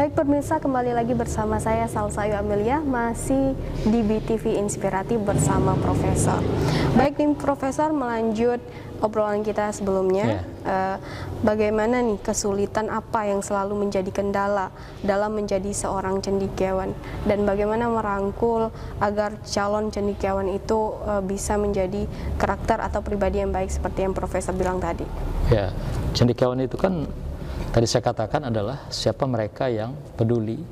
Baik pemirsa, kembali lagi bersama saya Salsayu Amelia, masih di BTV Inspiratif bersama Profesor. Baik nih Profesor, melanjut obrolan kita sebelumnya, bagaimana nih kesulitan apa yang selalu menjadi kendala dalam menjadi seorang cendekiawan, dan bagaimana merangkul agar calon cendekiawan itu bisa menjadi karakter atau pribadi yang baik seperti yang Profesor bilang tadi. Ya, cendekiawan itu kan tadi saya katakan adalah siapa mereka yang peduli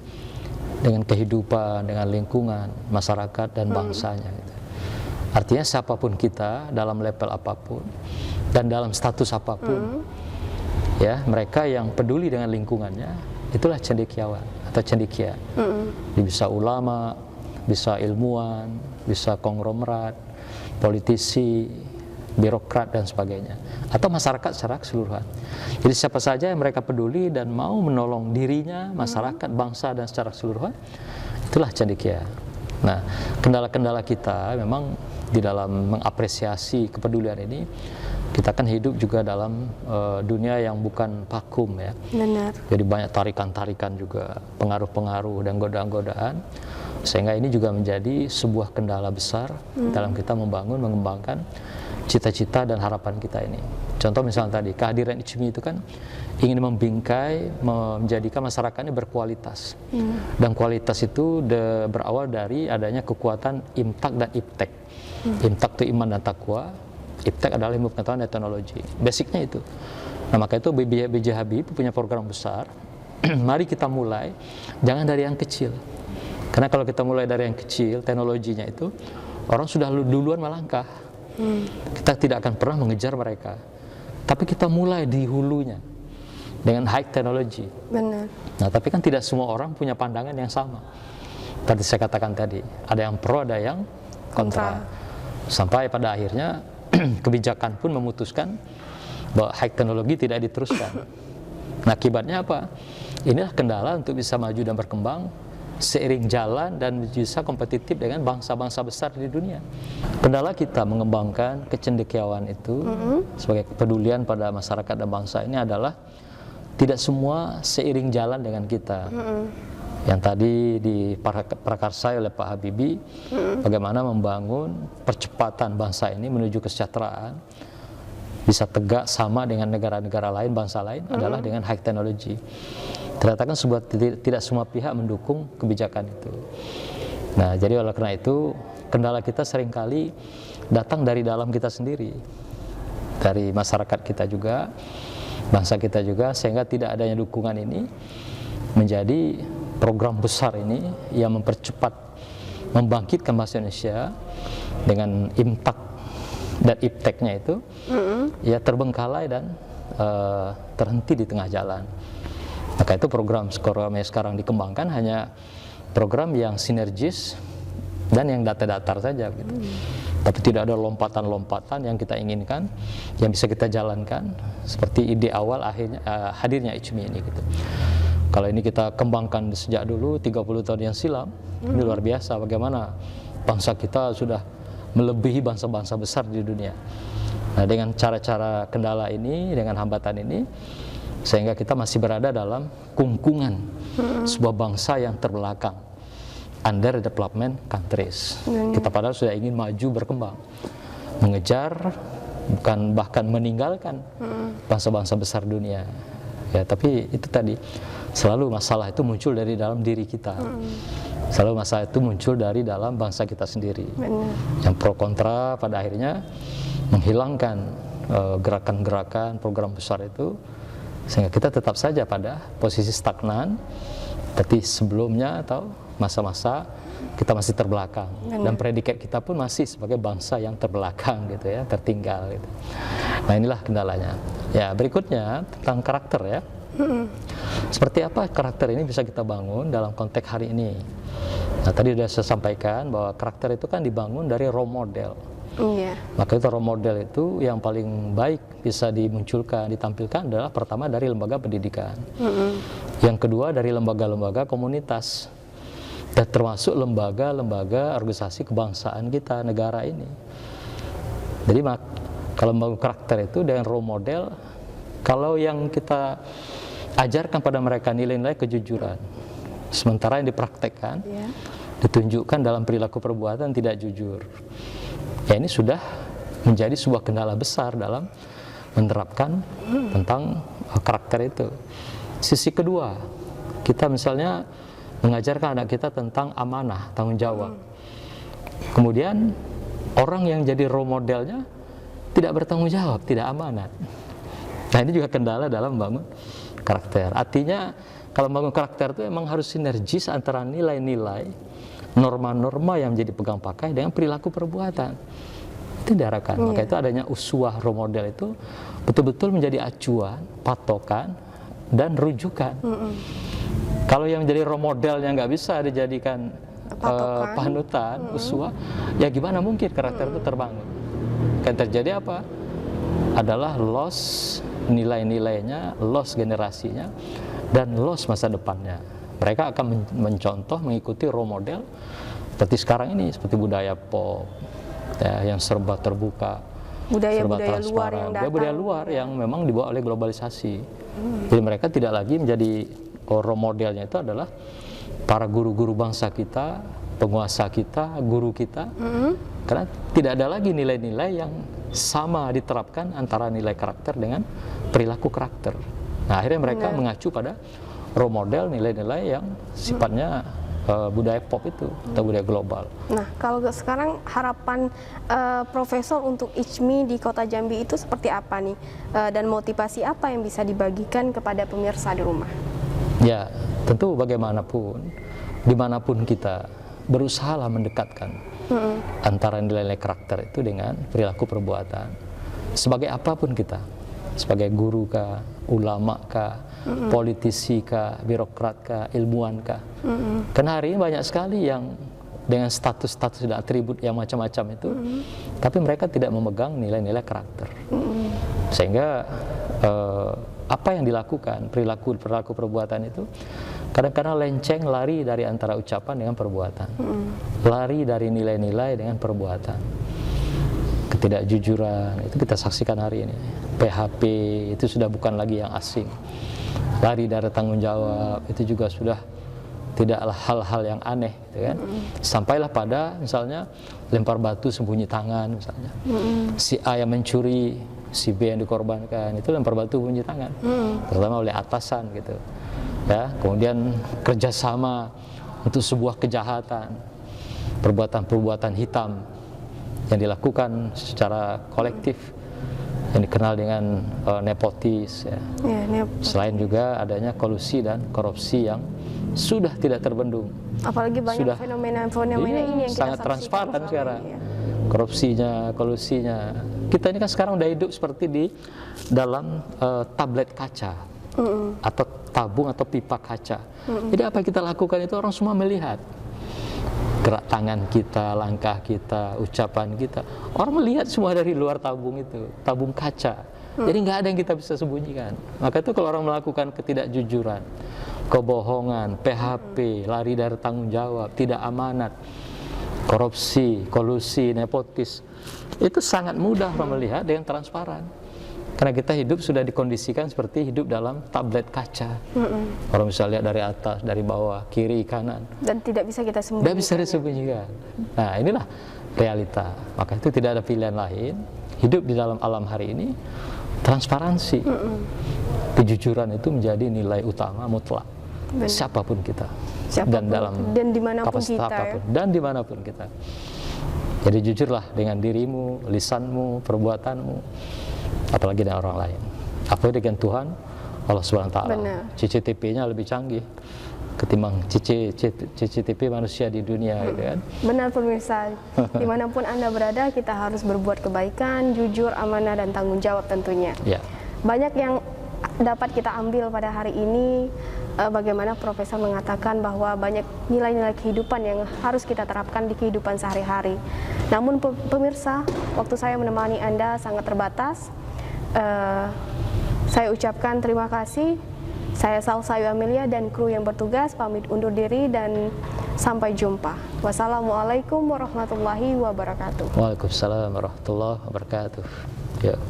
dengan kehidupan, dengan lingkungan, masyarakat dan bangsanya. Gitu. Artinya siapapun kita dalam level apapun dan dalam status apapun, ya mereka yang peduli dengan lingkungannya itulah cendekiawan atau cendekia. Bisa ulama, bisa ilmuwan, bisa konglomerat, politisi, birokrat dan sebagainya, atau masyarakat secara keseluruhan. Jadi siapa saja yang mereka peduli dan mau menolong dirinya, masyarakat, bangsa dan secara keseluruhan, itulah cendekia. Nah, kendala-kendala kita memang di dalam mengapresiasi kepedulian ini, kita kan hidup juga dalam dunia yang bukan vakum ya. Benar. Jadi banyak tarikan-tarikan juga, pengaruh-pengaruh dan godaan-godaan, sehingga ini juga menjadi sebuah kendala besar dalam kita membangun, mengembangkan cita-cita dan harapan kita ini. Contoh misalnya tadi, kehadiran ICMI itu kan ingin membingkai, menjadikan masyarakatnya berkualitas. Dan kualitas itu berawal dari adanya kekuatan imtak dan iptek. Imtak itu iman dan takwa, iptek adalah ilmu pengetahuan dan teknologi. Basicnya itu. Nah, maka itu B.J. Habibie punya program besar. Mari kita mulai, jangan dari yang kecil. Karena kalau kita mulai dari yang kecil, teknologinya itu, orang sudah duluan melangkah. Kita tidak akan pernah mengejar mereka, tapi kita mulai di hulunya dengan high technology. Benar. Nah, tapi kan tidak semua orang punya pandangan yang sama. Tadi saya katakan tadi, ada yang pro, ada yang kontra. Sampai pada akhirnya kebijakan pun memutuskan bahwa high technology tidak diteruskan. Nah, akibatnya apa? Inilah kendala untuk bisa maju dan berkembang seiring jalan dan bisa kompetitif dengan bangsa-bangsa besar di dunia. Kendala kita mengembangkan kecendekiawan itu sebagai kepedulian pada masyarakat dan bangsa ini adalah tidak semua seiring jalan dengan kita. Yang tadi diprakarsai oleh Pak Habibie, bagaimana membangun percepatan bangsa ini menuju kesejahteraan, bisa tegak sama dengan negara-negara lain, bangsa lain, adalah dengan high technology. Ternyata kan tidak semua pihak mendukung kebijakan itu. Nah, jadi oleh karena itu, kendala kita seringkali datang dari dalam kita sendiri, dari masyarakat kita juga, bangsa kita juga, sehingga tidak adanya dukungan ini menjadi program besar ini yang mempercepat, membangkitkan bangsa Indonesia dengan impak dan ipteknya itu, ya terbengkalai dan terhenti di tengah jalan. Maka itu program yang sekarang dikembangkan hanya program yang sinergis dan yang datar-datar saja gitu. Tapi tidak ada lompatan-lompatan yang kita inginkan, yang bisa kita jalankan seperti ide awal hadirnya ICMI ini gitu. Kalau ini kita kembangkan sejak dulu 30 tahun yang silam, ini luar biasa bagaimana bangsa kita sudah melebihi bangsa-bangsa besar di dunia. Nah, dengan cara-cara kendala ini, dengan hambatan ini, sehingga kita masih berada dalam kungkungan sebuah bangsa yang terbelakang, under development countries. Kita padahal sudah ingin maju berkembang, mengejar, bukan bahkan meninggalkan bangsa-bangsa besar dunia. Ya, tapi itu tadi, selalu masalah itu muncul dari dalam diri kita. Selalu masalah itu muncul dari dalam bangsa kita sendiri. Yang pro kontra pada akhirnya menghilangkan gerakan-gerakan program besar itu, sehingga kita tetap saja pada posisi stagnan seperti sebelumnya atau masa-masa kita masih terbelakang. Dan predikat kita pun masih sebagai bangsa yang terbelakang gitu ya, tertinggal gitu. Nah, inilah kendalanya. Ya, berikutnya tentang karakter ya. Seperti apa karakter ini bisa kita bangun dalam konteks hari ini? Nah, tadi sudah saya sampaikan bahwa karakter itu kan dibangun dari role model. Maka itu role model itu yang paling baik bisa dimunculkan, ditampilkan adalah pertama dari lembaga pendidikan, yang kedua dari lembaga-lembaga komunitas, dan termasuk lembaga-lembaga organisasi kebangsaan kita, negara ini. Jadi kalau membangun karakter itu dengan role model, kalau yang kita ajarkan pada mereka nilai-nilai kejujuran, sementara yang dipraktekkan ditunjukkan dalam perilaku perbuatan tidak jujur. Ya, ini sudah menjadi sebuah kendala besar dalam menerapkan tentang karakter itu. Sisi kedua, kita misalnya mengajarkan anak kita tentang amanah, tanggung jawab. Kemudian orang yang jadi role modelnya tidak bertanggung jawab, tidak amanat. Nah, ini juga kendala dalam membangun karakter. Artinya kalau membangun karakter itu memang harus sinergis antara nilai-nilai, norma-norma yang menjadi pegang pakai dengan perilaku perbuatan. Itu diarahkan. Maka itu adanya uswah, role model itu betul-betul menjadi acuan, patokan, dan rujukan. Kalau yang menjadi role modelnya nggak bisa dijadikan panutan, uswah, ya gimana mungkin karakter itu terbangun? Yang terjadi apa? Adalah loss nilai-nilainya, loss generasinya, dan loss masa depannya. Mereka akan mencontoh, mengikuti role model seperti sekarang ini, seperti budaya pop, ya, yang serba terbuka, serba transparan, budaya luar yang memang dibawa oleh globalisasi. Jadi mereka tidak lagi menjadi role modelnya itu adalah para guru-guru bangsa kita, penguasa kita, guru kita, karena tidak ada lagi nilai-nilai yang sama diterapkan antara nilai karakter dengan perilaku karakter. Nah, akhirnya mereka mengacu pada role model, nilai-nilai yang sifatnya budaya pop itu atau budaya global. Nah, kalau sekarang harapan Profesor untuk ICMI di Kota Jambi itu seperti apa nih? Dan motivasi apa yang bisa dibagikan kepada pemirsa di rumah? Ya, tentu bagaimanapun, dimanapun kita berusahalah mendekatkan antara nilai-nilai karakter itu dengan perilaku perbuatan. Sebagai apapun kita, sebagai guru kah, ulama kah, politisi kah, birokrat kah, ilmuwan kah. Karena hari ini banyak sekali yang dengan status-status dan atribut yang macam-macam itu, tapi mereka tidak memegang nilai-nilai karakter. Sehingga apa yang dilakukan, perilaku perbuatan itu kadang-kadang lenceng, lari dari antara ucapan dengan perbuatan, lari dari nilai-nilai dengan perbuatan. Ketidakjujuran itu kita saksikan hari ini, PHP itu sudah bukan lagi yang asing, lari dari tanggung jawab itu juga sudah tidaklah hal-hal yang aneh, gitu kan? Sampailah pada misalnya lempar batu sembunyi tangan misalnya, si A yang mencuri, si B yang dikorbankan itu lempar batu sembunyi tangan, terutama oleh atasan gitu. Ya, kemudian kerjasama untuk sebuah kejahatan, perbuatan-perbuatan hitam yang dilakukan secara kolektif yang dikenal dengan nepotis. Ya. Selain juga adanya kolusi dan korupsi yang sudah tidak terbendung. Apalagi banyak fenomena-fenomena ini yang kita sangat transparan sekarang. Ya. Korupsinya, kolusinya. Kita ini kan sekarang udah hidup seperti di dalam tablet kaca. Atau tabung atau pipa kaca. Jadi apa yang kita lakukan itu orang semua melihat. Gerak tangan kita, langkah kita, ucapan kita. Orang melihat semua dari luar tabung itu, tabung kaca. Jadi nggak ada yang kita bisa sembunyikan. Maka itu kalau orang melakukan ketidakjujuran, kebohongan, PHP, lari dari tanggung jawab, tidak amanat, korupsi, kolusi, nepotis, itu sangat mudah orang melihat dengan transparan. Karena kita hidup sudah dikondisikan seperti hidup dalam tablet kaca. Orang bisa lihat dari atas, dari bawah, kiri, kanan. Dan tidak bisa kita sembunyikan. Tidak bisa disembunyikan. Nah, inilah realita. Maka itu tidak ada pilihan lain. Hidup di dalam alam hari ini, transparansi. Kejujuran itu menjadi nilai utama mutlak. Siapapun kita. Dan dimanapun kita. Dan dimanapun kita. Jadi jujurlah dengan dirimu, lisanmu, perbuatanmu. Apalagi dengan orang lain. Apalagi dengan Tuhan Allah Subhanahu wa taala. CCTV-nya lebih canggih ketimbang CCTV manusia di dunia, gitu kan. Benar pemirsa, dimanapun Anda berada kita harus berbuat kebaikan, jujur, amanah, dan tanggung jawab tentunya. Banyak yang dapat kita ambil pada hari ini, bagaimana Profesor mengatakan bahwa banyak nilai-nilai kehidupan yang harus kita terapkan di kehidupan sehari-hari. Namun pemirsa, waktu saya menemani Anda sangat terbatas. Saya ucapkan terima kasih. Saya Salsayu Amelia dan kru yang bertugas pamit undur diri dan sampai jumpa. Wassalamualaikum warahmatullahi wabarakatuh. Waalaikumsalam warahmatullahi wabarakatuh. Ya.